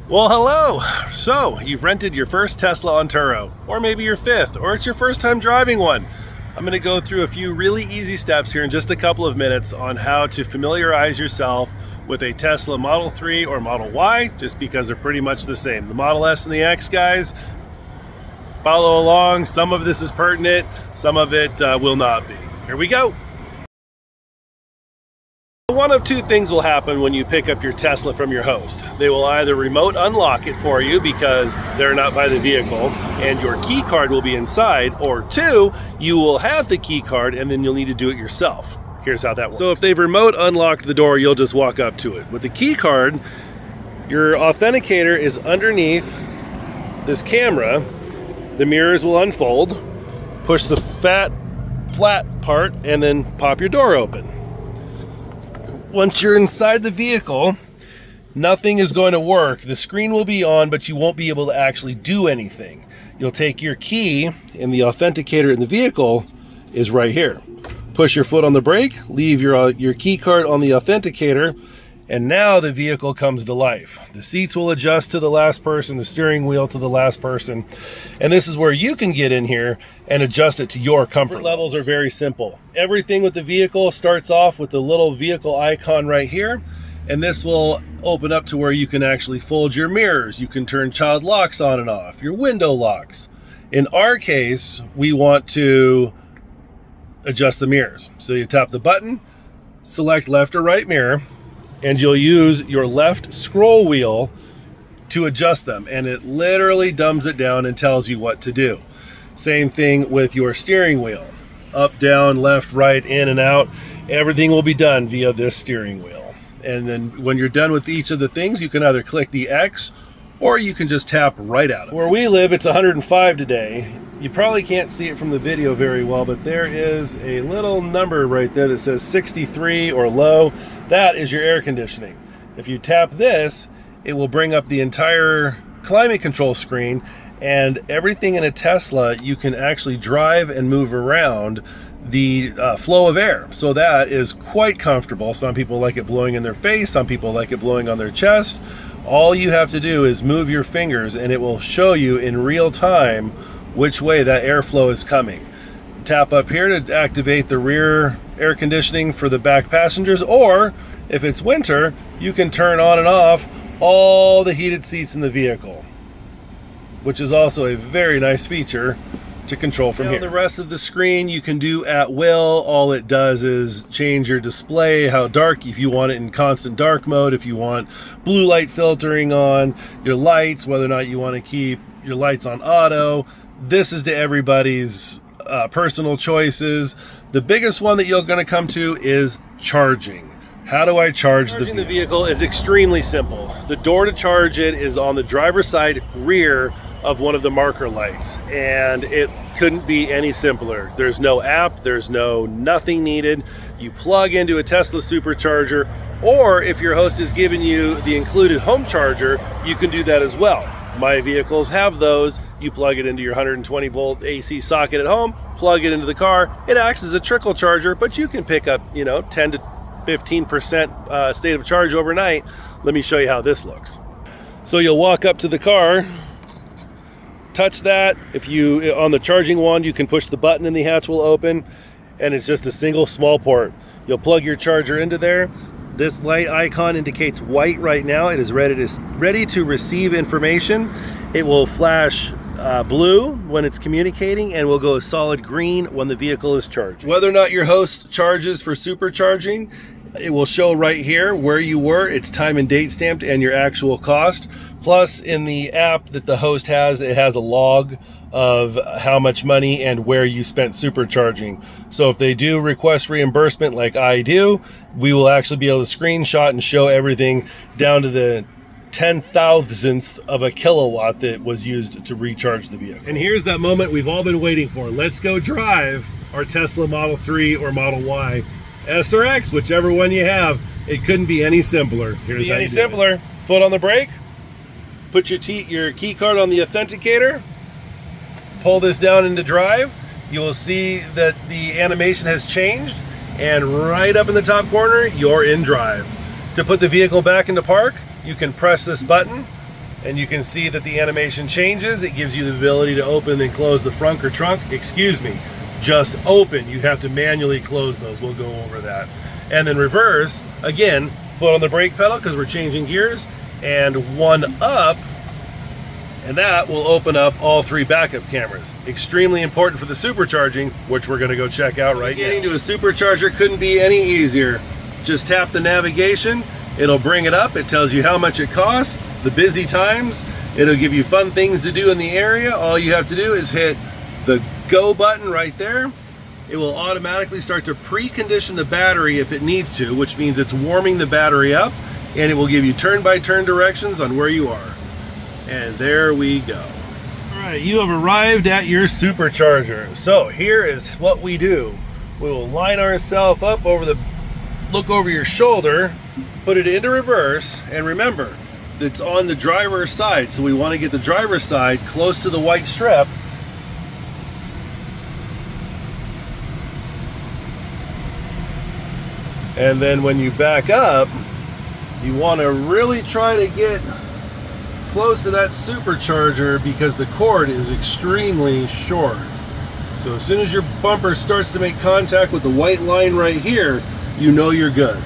Well, hello! So, you've rented your first Tesla on Turo, or maybe your fifth, or it's your first time driving one. I'm going to go through a few really easy steps here in just a couple of minutes on how to familiarize yourself with a Tesla Model 3 or Model Y, just because they're pretty much the same. The Model S and the X, guys, follow along. Some of this is pertinent, some of it will not be. Here we go! One of two things will happen when you pick up your Tesla from your host. They will either remote unlock it for you because they're not by the vehicle and your key card will be inside, or two, you will have the key card and then you'll need to do it yourself. Here's how that works. So if they've remote unlocked the door, you'll just walk up to it. With the key card, your authenticator is underneath this camera. The mirrors will unfold, push the flat part, and then pop your door open. Once you're inside the vehicle, nothing is going to work. The screen will be on, but you won't be able to actually do anything. You'll take your key, and the authenticator in the vehicle is right here. Push your foot on the brake, leave your key card on the authenticator, and now the vehicle comes to life. The seats will adjust to the last person, the steering wheel to the last person, and this is where you can get in here and adjust it to your comfort levels. Are very simple. Everything with the vehicle starts off with the little vehicle icon right here, and this will open up to where you can actually fold your mirrors. You can turn child locks on and off, your window locks. In our case, we want to adjust the mirrors. So you tap the button, select left or right mirror, and you'll use your left scroll wheel to adjust them, and it literally dumbs it down and tells you what to do. Same thing with your steering wheel. Up, down, left, right, in and out. Everything will be done via this steering wheel. And then when you're done with each of the things, you can either click the X or you can just tap right out of it. Where we live, it's 105 today. You probably can't see it from the video very well, but there is a little number right there that says 63 or low. That is your air conditioning. If you tap this, it will bring up the entire climate control screen, and everything in a Tesla, you can actually drive and move around the flow of air. So that is quite comfortable. Some people like it blowing in their face, some people like it blowing on their chest. All you have to do is move your fingers and it will show you in real time which way that airflow is coming. Tap up here to activate the rear air conditioning for the back passengers, or if it's winter, you can turn on and off all the heated seats in the vehicle, which is also a very nice feature to control from here. The rest of the screen you can do at will. All it does is change your display, how dark, if you want it in constant dark mode, if you want blue light filtering on your lights, whether or not you want to keep your lights on auto. This is to everybody's personal choices. The biggest one that you're going to come to is charging. How do I charge the vehicle? Charging the vehicle is extremely simple. The door to charge it is on the driver's side rear of one of the marker lights, and it couldn't be any simpler. There's no app, there's nothing needed. You plug into a Tesla supercharger, or if your host is giving you the included home charger, you can do that as well. My vehicles have those. You plug it into your 120 volt AC socket at home, plug it into the car. It acts as a trickle charger, but you can pick up, 10 to 15% state of charge overnight. Let me show you how this looks. So you'll walk up to the car, touch that. If you, on the charging wand, you can push the button and the hatch will open, and it's just a single small port. You'll plug your charger into there. This light icon indicates white right now. It is ready to receive information. It will flash blue when it's communicating and will go solid green when the vehicle is charged. Whether or not your host charges for supercharging, it will show right here where you were. It's time and date stamped and your actual cost. Plus, in the app that the host has, it has a log of how much money and where you spent supercharging. So if they do request reimbursement like I do, we will actually be able to screenshot and show everything down to the 10,000th of a kilowatt that was used to recharge the vehicle. And here's that moment we've all been waiting for. Let's go drive our Tesla Model 3 or Model Y, S or X, whichever one you have. It couldn't be any simpler. Here's how you do it. Foot on the brake, put your key card on the authenticator, pull this down into drive. You will see that the animation has changed, and right up in the top corner, you're in drive. To put the vehicle back into park, you can press this button and you can see that the animation changes. It gives you the ability to open and close the front or trunk. Excuse me, just open. You have to manually close those. We'll go over that. And then reverse, again, foot on the brake pedal because we're changing gears, and one up, and that will open up all 3 backup cameras. Extremely important for the supercharging, which we're gonna go check out right now. Getting to a supercharger couldn't be any easier. Just tap the navigation, it'll bring it up, it tells you how much it costs, the busy times, it'll give you fun things to do in the area. All you have to do is hit the go button right there. It will automatically start to precondition the battery if it needs to, which means it's warming the battery up, and it will give you turn-by-turn directions on where you are. And there we go. All right, you have arrived at your supercharger. So here is what we do. We will line ourselves up look over your shoulder, put it into reverse, and remember, it's on the driver's side, so we want to get the driver's side close to the white strip. And then when you back up, you want to really try to get close to that supercharger because the cord is extremely short. So as soon as your bumper starts to make contact with the white line right here, you know you're good.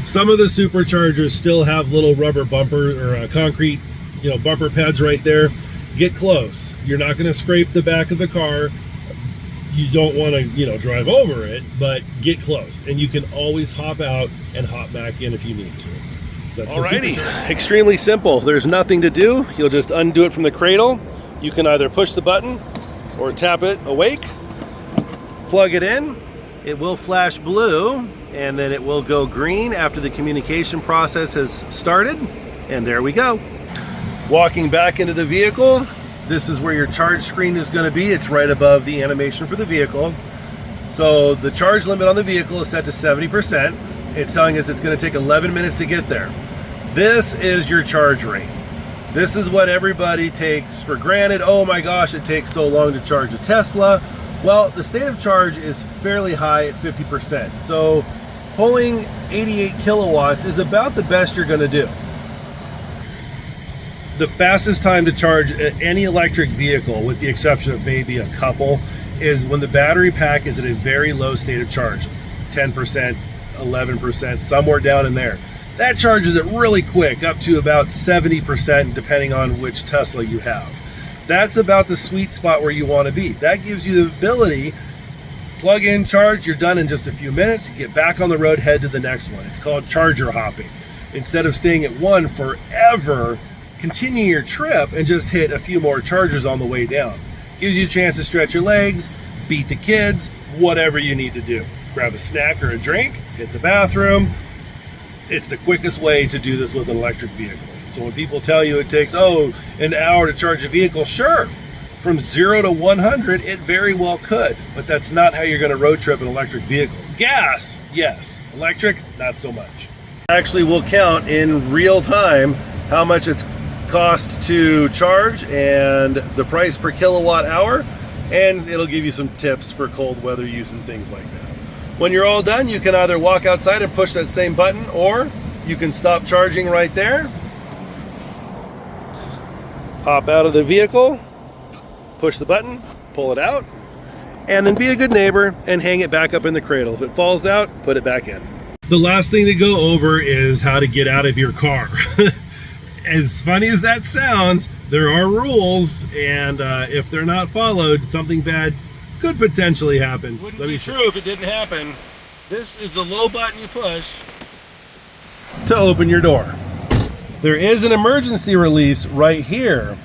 Some of the superchargers still have little rubber bumper or concrete, bumper pads right there. Get close. You're not going to scrape the back of the car. You don't want to, drive over it, but get close. And you can always hop out and hop back in if you need to. That's alrighty. Extremely simple. There's nothing to do. You'll just undo it from the cradle. You can either push the button or tap it awake, plug it in. It will flash blue, and then it will go green after the communication process has started. And there we go. Walking back into the vehicle, this is where your charge screen is going to be. It's right above the animation for the vehicle. So the charge limit on the vehicle is set to 70%. It's telling us it's going to take 11 minutes to get there. This is your charge rate. This is what everybody takes for granted. Oh my gosh, it takes so long to charge a Tesla. Well, the state of charge is fairly high at 50%. So pulling 88 kilowatts is about the best you're going to do. The fastest time to charge any electric vehicle, with the exception of maybe a couple, is when the battery pack is at a very low state of charge, 10%, 11%, somewhere down in there. That charges it really quick, up to about 70%, depending on which Tesla you have. That's about the sweet spot where you want to be. That gives you the ability, plug in, charge, you're done in just a few minutes, get back on the road, head to the next one. It's called charger hopping. Instead of staying at one forever, continue your trip and just hit a few more chargers on the way down. Gives you a chance to stretch your legs, beat the kids, whatever you need to do. Grab a snack or a drink, hit the bathroom. It's the quickest way to do this with an electric vehicle. So when people tell you it takes, an hour to charge a vehicle, sure. From 0 to 100, it very well could, but that's not how you're going to road trip an electric vehicle. Gas, yes. Electric, not so much. Actually, we'll count in real time how much it's cost to charge and the price per kilowatt hour, and it'll give you some tips for cold weather use and things like that. When you're all done, you can either walk outside and push that same button, or you can stop charging right there, hop out of the vehicle, push the button, pull it out, and then be a good neighbor and hang it back up in the cradle. If it falls out, put it back in. The last thing to go over is how to get out of your car. As funny as that sounds, there are rules, and if they're not followed, something bad could potentially happen. Wouldn't be true if it didn't happen. This is the little button you push to open your door. There is an emergency release right here,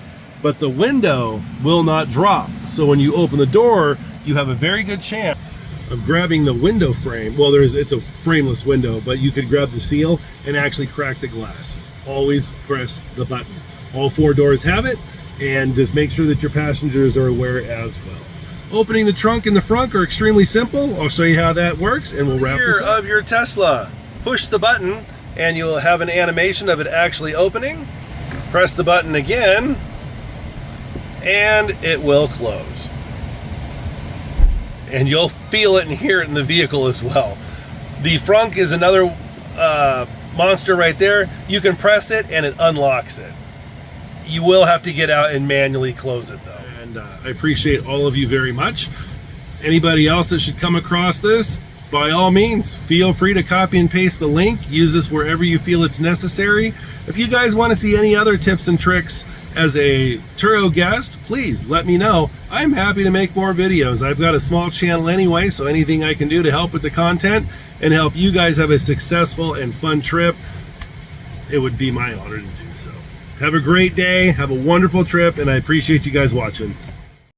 but the window will not drop. So when you open the door, you have a very good chance of grabbing the window frame. Well, it's a frameless window, but you could grab the seal and actually crack the glass. Always press the button. All 4 doors have it, and just make sure that your passengers are aware as well. Opening the trunk in the front are extremely simple. I'll show you how that works, and we'll wrap this up. Of your Tesla, push the button, and you'll have an animation of it actually opening. Press the button again, and it will close. And you'll feel it and hear it in the vehicle as well. The frunk is another monster right there. You can press it and it unlocks it. You will have to get out and manually close it though. And I appreciate all of you very much. Anybody else that should come across this, by all means, feel free to copy and paste the link. Use this wherever you feel it's necessary. If you guys want to see any other tips and tricks as a Turo guest, please let me know. I'm happy to make more videos. I've got a small channel anyway, so anything I can do to help with the content and help you guys have a successful and fun trip, it would be my honor to do so. Have a great day, have a wonderful trip, and I appreciate you guys watching.